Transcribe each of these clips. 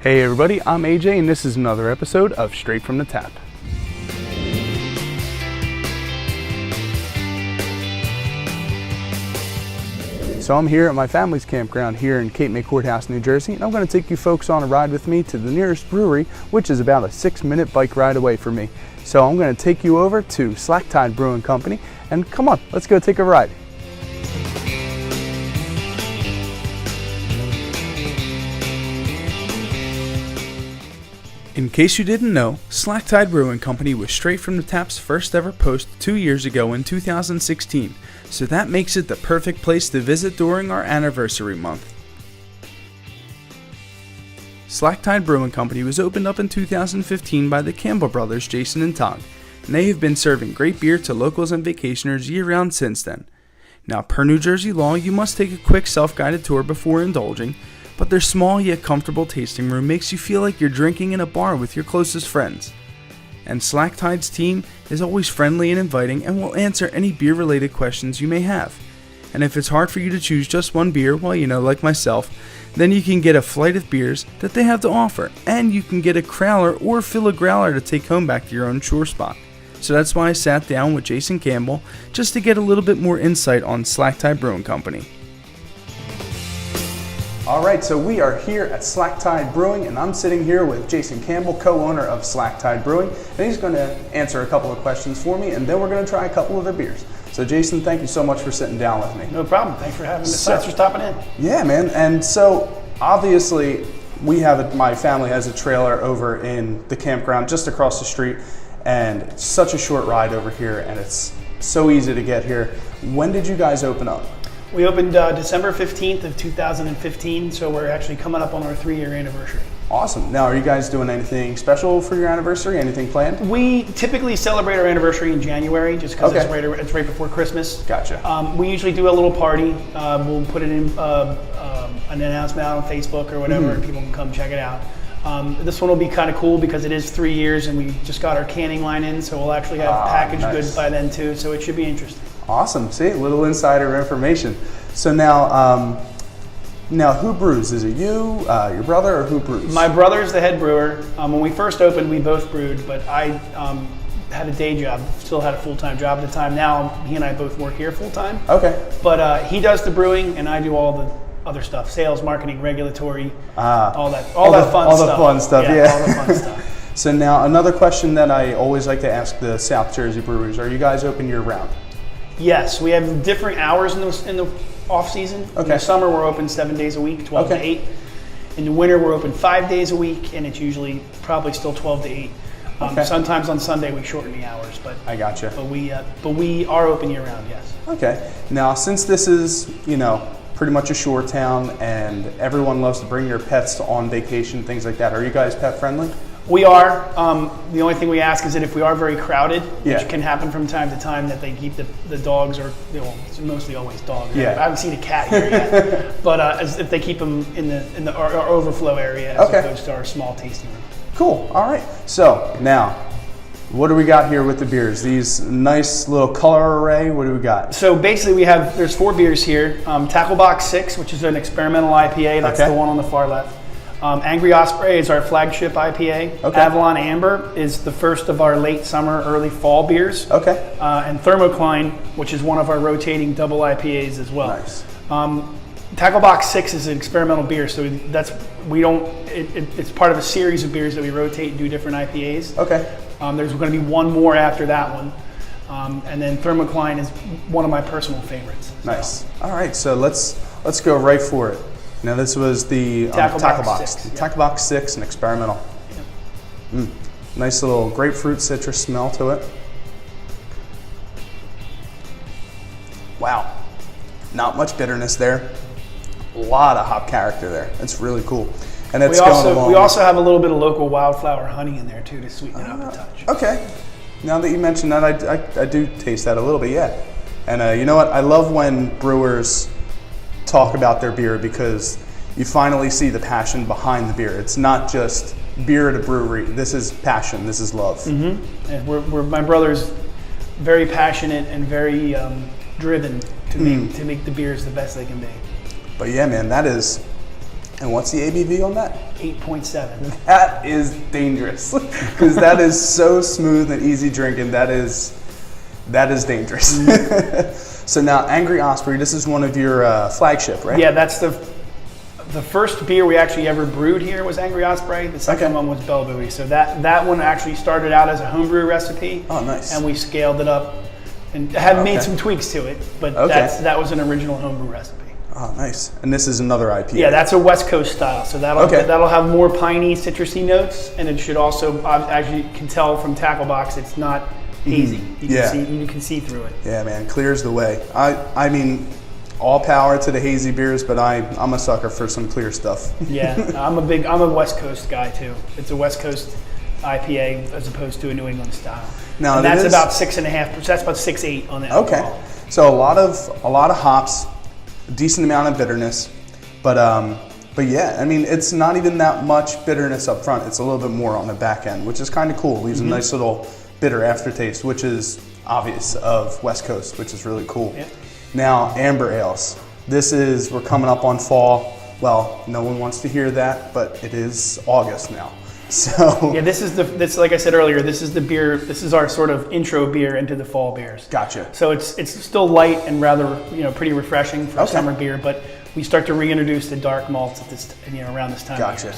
Hey everybody, I'm AJ and this is another episode of Straight from the Tap. So I'm here at my family's campground here in Cape May Courthouse, New Jersey, and I'm going to take you folks on a ride with me to the nearest brewery, which is about a 6-minute bike ride away from me. So I'm going to take you over to Slack Tide Brewing Company, and come on, let's go take a ride. In case you didn't know, Slack Tide Brewing Company was Straight from the Tap's first ever post 2 years ago in 2016, so that makes it the perfect place to visit during our anniversary month. Slack Tide Brewing Company was opened up in 2015 by the Campbell brothers, Jason and Todd, and they have been serving great beer to locals and vacationers year-round since then. Now, per New Jersey law, you must take a quick self-guided tour before indulging, but their small yet comfortable tasting room makes you feel like you're drinking in a bar with your closest friends. And Slack Tide's team is always friendly and inviting and will answer any beer-related questions you may have. And if it's hard for you to choose just one beer, well, like myself, then you can get a flight of beers that they have to offer, and you can get a crowler or fill a growler to take home back to your own shore spot. So that's why I sat down with Jason Campbell just to get a little bit more insight on Slack Tide Brewing Company. Alright, so we are here at Slack Tide Brewing, and I'm sitting here with Jason Campbell, co-owner of Slack Tide Brewing, and he's going to answer a couple of questions for me, and then we're going to try a couple of their beers. So Jason, thank you so much for sitting down with me. No problem. Thanks for having me. Thanks for stopping in. Yeah, man. And so obviously my family has a trailer over in the campground just across the street, and it's such a short ride over here, and it's so easy to get here. When did you guys open up? We opened December 15th of 2015, so we're actually coming up on our 3-year anniversary. Awesome. Now, are you guys doing anything special for your anniversary? Anything planned? We typically celebrate our anniversary in January, just because it's right before Christmas. Gotcha. We usually do a little party. We'll put it in an announcement out on Facebook or whatever, and people can come check it out. This one will be kind of cool because it is 3 years, and we just got our canning line in, so we'll actually have packaged goods by then too, so it should be interesting. Awesome. See, a little insider information. So now who brews? Is it you, your brother, or who brews? My brother's the head brewer. When we first opened, we both brewed, but I had a day job, still had a full-time job at the time. Now, he and I both work here full-time. Okay. But he does the brewing, and I do all the other stuff, sales, marketing, regulatory, all the fun stuff. Yeah, all the fun stuff. So now, another question that I always like to ask the South Jersey brewers, are you guys open year-round? Yes, we have different hours in the off season. Okay. In the summer, we're open 7 days a week, 12 to 8. In the winter, we're open 5 days a week, and it's usually probably still 12 to 8. Sometimes on Sunday we shorten the hours, but I gotcha. But we are open year round. Yes. Okay. Now, since this is pretty much a shore town, and everyone loves to bring their pets on vacation, things like that, are you guys pet friendly? We are. The only thing we ask is that if we are very crowded, which can happen from time to time, that they keep the dogs, or it's mostly always dogs. Yeah. I haven't seen a cat here yet, but if they keep them in our overflow area as opposed to our small tasting room. Cool. All right. So now, what do we got here with the beers? These nice little color array. What do we got? So basically, there's 4 beers here. Tackle Box 6, which is an experimental IPA. That's the one on the far left. Angry Osprey is our flagship IPA. Okay. Avalon Amber is the first of our late summer, early fall beers. Okay. And Thermocline, which is one of our rotating double IPAs as well. Nice. Tackle Box 6 is an experimental beer, so it's part of a series of beers that we rotate and do different IPAs. Okay. There's going to be one more after that one. And then Thermocline is one of my personal favorites. Nice. So. All right, so let's go right for it. Now this was the Tackle Box 6. Tackle Box 6, an experimental. Yep. Nice little grapefruit citrus smell to it. Wow. Not much bitterness there. A lot of hop character there. That's really cool. And it's we also have a little bit of local wildflower honey in there too to sweeten it up a touch. Okay. Now that you mention that, I do taste that a little bit, yeah. And you know what? I love when brewers talk about their beer, because you finally see the passion behind the beer. It's not just beer at a brewery. This is passion. This is love. Mm-hmm. And my brother's very passionate and very driven to make the beers the best they can be. But yeah, man, that is And what's the ABV on that? 8.7. That is dangerous because that is so smooth and easy drinking. That is dangerous. So now, Angry Osprey, this is one of your flagship, right? Yeah, that's the first beer we actually ever brewed here was Angry Osprey. The second one was Bellbuoy. So that one actually started out as a homebrew recipe. Oh, nice. And we scaled it up and had made some tweaks to it, but that was an original homebrew recipe. Oh, nice. And this is another IPA. Yeah, that's a West Coast style. So that'll have more piney, citrusy notes, and it should also, as you can tell from Tackle Box, it's not hazy. You can see through it. Yeah, man, clears the way. I mean, all power to the hazy beers, but I'm a sucker for some clear stuff. Yeah, I'm a West Coast guy too. It's a West Coast IPA as opposed to a New England style. Now and that's about 6.5%. That's about 6.8 on the alcohol. Okay, so a lot of hops. Decent amount of bitterness, but yeah, I mean, it's not even that much bitterness up front. It's a little bit more on the back end, which is kind of cool. Leaves a nice little bitter aftertaste, which is obvious of West Coast, which is really cool. Yeah. Now, amber ales. We're coming up on fall. Well, no one wants to hear that, but it is August now. So yeah, this like I said earlier, this is the beer. This is our sort of intro beer into the fall beers. Gotcha. So it's still light and rather pretty refreshing for a summer beer, but we start to reintroduce the dark malts at this around this time of year.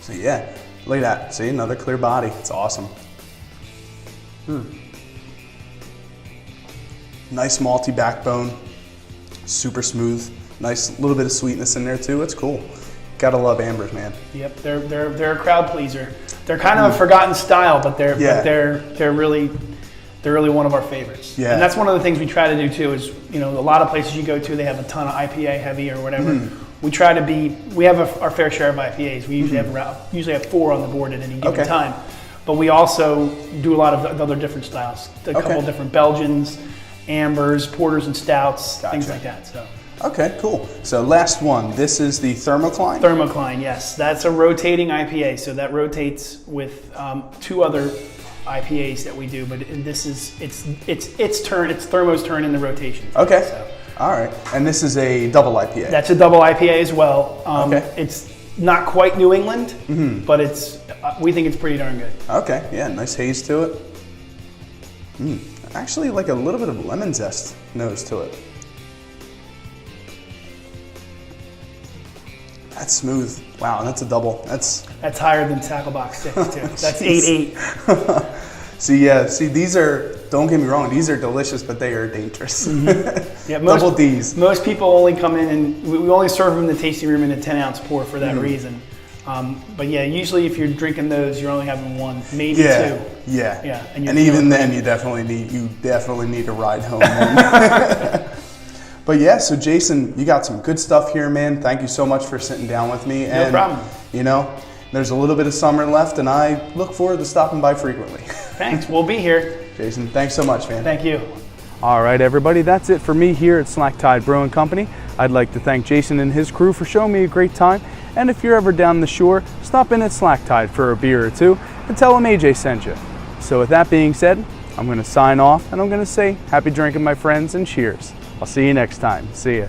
So yeah, look at that. See, another clear body. It's awesome. Nice malty backbone, super smooth. Nice little bit of sweetness in there too. It's cool. Gotta love ambers, man. Yep, they're a crowd pleaser. They're kind of a forgotten style, but they're really one of our favorites. Yeah. And that's one of the things we try to do too. Is a lot of places you go to, they have a ton of IPA heavy or whatever. We try to we have our fair share of IPAs. We usually have 4 on the board at any given time, but we also do a lot of other different styles. A couple different Belgians, ambers, porters, and stouts, things like that. So. Okay, cool. So last one, this is the Thermocline? Thermocline, yes. That's a rotating IPA, so that rotates with 2 other IPAs that we do, but this is, it's Thermo's turn in the rotation. Okay, so. All right. And this is a double IPA? That's a double IPA as well. It's not quite New England, but we think it's pretty darn good. Okay, yeah, nice haze to it. Actually, like a little bit of lemon zest nose to it. That's smooth. Wow, and that's a double. That's higher than Tackle Box 6 too. That's 8.8. See, these are, don't get me wrong, these are delicious, but they are dangerous. Yeah, double Ds. Most people only come in and we only serve them in the tasting room in a 10-ounce pour for that reason. But yeah, usually if you're drinking those, you're only having 1, maybe 2. Yeah. And even then, you definitely need a ride home. But yeah, so Jason, you got some good stuff here, man. Thank you so much for sitting down with me. No problem. There's a little bit of summer left, and I look forward to stopping by frequently. Thanks. We'll be here. Jason, thanks so much, man. Thank you. All right, everybody, that's it for me here at Slack Tide Brewing Company. I'd like to thank Jason and his crew for showing me a great time. And if you're ever down the shore, stop in at Slack Tide for a beer or 2 and tell them AJ sent you. So with that being said, I'm going to sign off, and I'm going to say happy drinking, my friends, and cheers. I'll see you next time. See ya.